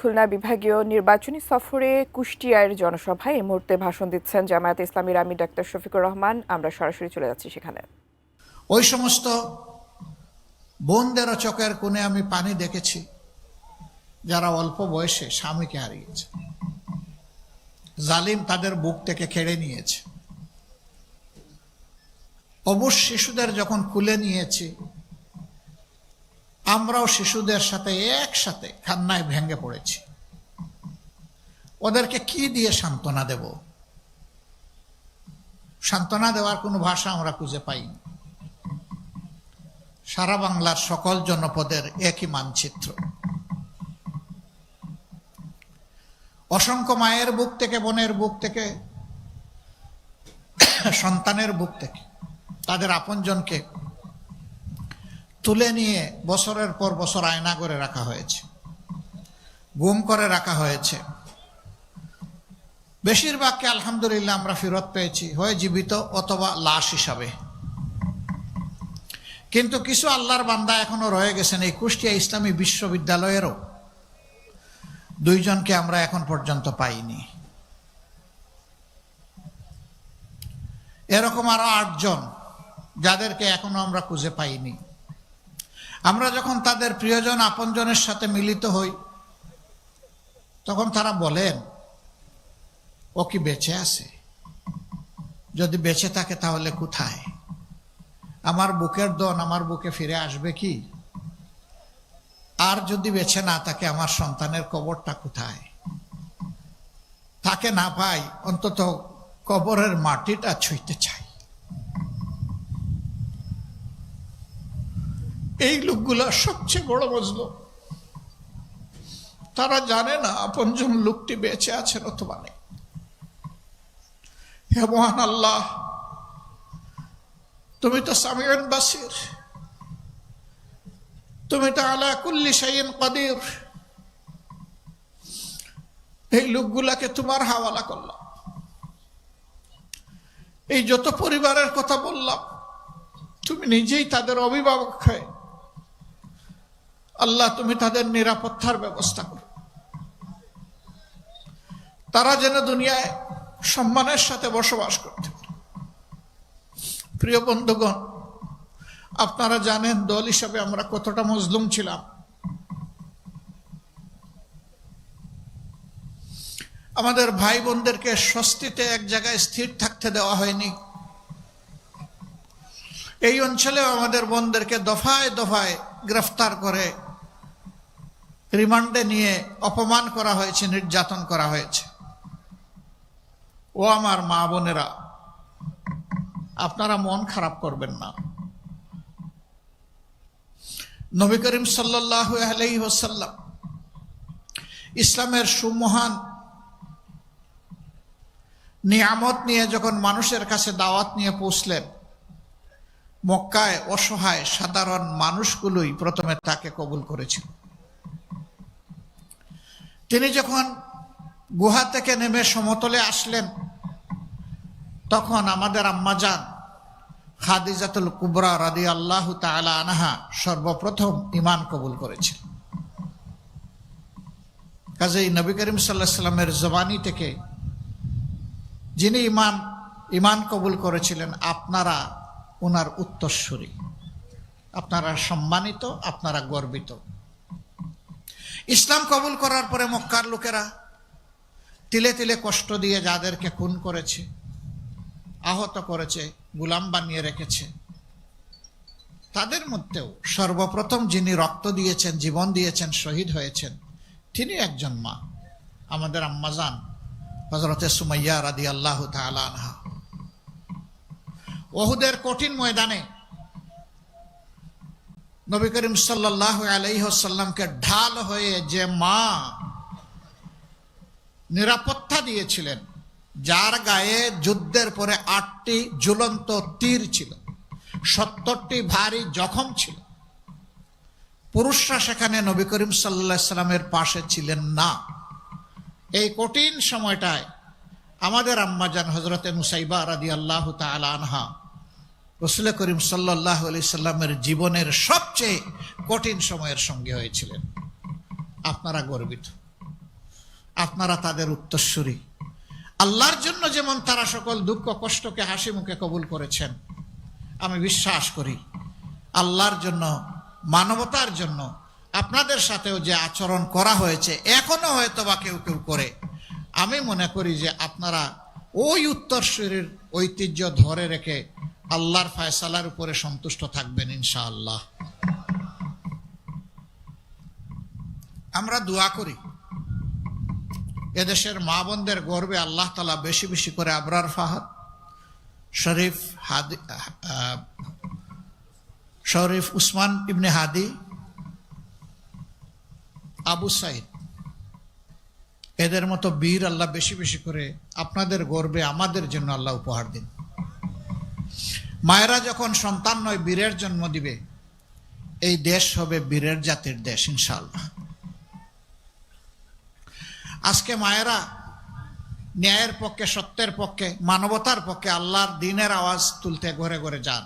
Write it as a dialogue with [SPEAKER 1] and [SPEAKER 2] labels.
[SPEAKER 1] খুলনা বিভাগীয় নির্বাচনী সফরে কুষ্টিয়ার জনসভায় এই মুহূর্তে ভাষণ দিচ্ছেন জামায়াতে ইসলামীর আমির ডাক্তার শফিকুর রহমান। আমরা সরাসরি চলে যাচ্ছি সেখানে।
[SPEAKER 2] ওই সমস্ত বোনদেরও চোখের কোণে আমি পানি দেখেছি যারা অল্প বয়সে স্বামীকে হারিয়েছে, জালিম তাদের বুক থেকে কেড়ে নিয়েছে। অবুঝ শিশুদের যখন কুলে নিয়েছি, আমরাও শিশুদের সাথে একসাথে কান্নায় ভেঙে পড়েছি। ওদেরকে কি দিয়ে সান্ত্বনা দেব? সান্ত্বনা দেওয়ার কোনো ভাষা আমরা খুঁজে পাইনি। সারা বাংলার সকল জনপদের একই মানচিত্র। অসংখ্য মায়ের বুক থেকে, বোনের বুক থেকে, সন্তানের বুক থেকে তাদের আপনজনকে তুলে নিয়ে বছরের পর বছর আয়না করে রাখা হয়েছে, গুম করে রাখা হয়েছে। বেশিরভাগকে আলহামদুলিল্লাহ আমরা ফেরত পেয়েছি, হয় জীবিত অথবা লাশ হিসাবে। কিন্তু কিছু আল্লাহর বান্দা এখনো রয়ে গেছেন। এই কুষ্টিয়া ইসলামী বিশ্ববিদ্যালয়েরও দুইজনকে আমরা এখন পর্যন্ত পাইনি। এরকম আরো 8 জন যাদেরকে এখনো আমরা খুঁজে পাইনি। আমরা যখন তাদের প্রিয়জন আপনজনের সাথে মিলিত হই, তখন তারা বলেন, ও কি বেঁচে আছে? যদি বেঁচে থাকে তাহলে কোথায়? আমার বুকের দন আমার বুকে ফিরে আসবে কি? আর যদি বেঁচে না থাকে, আমার সন্তানের কবরটা কোথায়? তাকে না পাই, অন্তত কবরের মাটিটা ছুঁইতে চাই। এই লোকগুলা সবচেয়ে বড় মজলুম। তারা জানে না আপনজন লোকটি বেঁচে আছেন অথবা নেই। হে মহান আল্লাহ, তুমি তো সামিউন বাসির, তুমি তো আলা কুল্লি শাইইন কাদির। এই লোকগুলাকে তোমার হাওয়ালা করলাম। এই যত পরিবারের কথা বললাম, তুমি নিজেই তাদের অভিভাবক হয়ে আল্লাহ তুমি তাদের নিরাপত্তার ব্যবস্থা করো। তারা যেন দুনিয়ায় সম্মানের সাথে বসবাস করতে পারে। প্রিয় বন্ধুগণ, আপনারা জানেন দল হিসাবে আমরা কতটা মজলুম ছিলাম। আমাদের ভাই বোনদেরকে স্বস্তিতে এক জায়গায় স্থির থাকতে দেওয়া হয়নি। এই অঞ্চলেও আমাদের বোনদেরকে দফায় দফায় গ্রেফতার করে রিমান্ডে নিয়ে অপমান করা হয়েছে, নির্যাতন করা হয়েছে। ও আমার মা বোনেরা, আপনারা মন খারাপ করবেন না। নবী করিম সাল্লাল্লাহু আলাইহি ওয়াসাল্লাম ইসলামের সুমহান নিয়ামত নিয়ে যখন মানুষের কাছে দাওয়াত নিয়ে পৌঁছলেন, মক্কায় অসহায় সাধারণ মানুষগুলোই প্রথমে তাকে কবুল করেছিল। তিনি যখন গুহা থেকে নেমে সমতলে আসলেন, তখন আমাদের আম্মাজান খাদিজাতুল কুবরা রাদিয়াল্লাহু তাআলা আনহা সর্বপ্রথম ঈমান কবুল করেছেন। কাজেই নবী করিম সাল্লাল্লাহু আলাইহি ওয়াসাল্লামের জবানি থেকে যিনি ঈমান কবুল করেছিলেন, আপনারা ওনার উত্তরসূরি, আপনারা সম্মানিত, আপনারা গর্বিত। ইসলাম কবুল করার পরে মক্কার লোকেরা তিলে তিলে কষ্ট দিয়ে যাদেরকে খুন করেছে, আহত করেছে, গোলাম বানিয়ে রেখেছে, তাদের মধ্যেও সর্বপ্রথম যিনি রক্ত দিয়েছেন, জীবন দিয়েছেন, শহীদ হয়েছেন, তিনি একজন মা, আমাদের আম্মাজান হযরতে সুমাইয়া রাদিয়াল্লাহু তাআলা আনহা। উহুদের কঠিন ময়দানে নবী করিম সাল্লাল্লাহু আলাইহি ওয়াসাল্লামকে ঢাল হয়ে যে মা নিরাপত্তা দিয়েছিলেন, যার গায়ে যুদ্ধের পরে 8টি ঝুলন্ত তীর ছিল, 70টি ভারী জখম ছিল, পুরুষরা সেখানে নবী করিম সাল্লাল্লাহু আলাইহি ওয়াসাল্লামের পাশে ছিলেন না। এই কঠিন সময়টায় আমাদের আম্মাজান হযরতে মুসাইবা রাদিয়াল্লাহু তাআলা আনহা রাসূল করিম সাল্লাল্লাহু আলাইহি সাল্লামের জীবনের সবচেয়ে কঠিন সময়ের সঙ্গী হয়েছিলেন। আপনারা গর্বিত। আপনারা তাদের উত্তরসূরি। আল্লাহর জন্য যেমন তারা সকল দুঃখ কষ্টকে হাসি মুখে কবুল করেছেন, আমি বিশ্বাস করি আল্লাহর জন্য, মানবতার জন্য আপনাদের সাথেও যে আচরণ করা হয়েছে, এখনো হয়তো বা কেউ কেউ করে, আমি মনে করি যে আপনারা ওই উত্তরসূরির ঐতিহ্য ধরে রেখে আল্লাহর ফয়সালার উপরে সন্তুষ্ট থাকবেন ইনশাআল্লাহ। আমরা দোয়া করি এদেশের মা বোনদের গর্বে আল্লাহ তাআলা বেশি বেশি করে আবরার ফাহাদ, শরীফ উসমান ইবনে হাদি, আবু সাইদ, এদের মতো বীর আল্লাহ বেশি বেশি করে আপনাদের গর্বে আমাদের জন্য আল্লাহ উপহার দিন। মায়েরা যখন সন্তান নয় বীরের জন্ম দিবে, এই দেশ হবে বীরের জাতির দেশ ইনশাআল্লাহ। আজকে মায়েরা ন্যায়ের পক্ষে, সত্যের পক্ষে, মানবতার পক্ষে আল্লাহর দ্বীনের আওয়াজ তুলতে ঘরে ঘরে যান।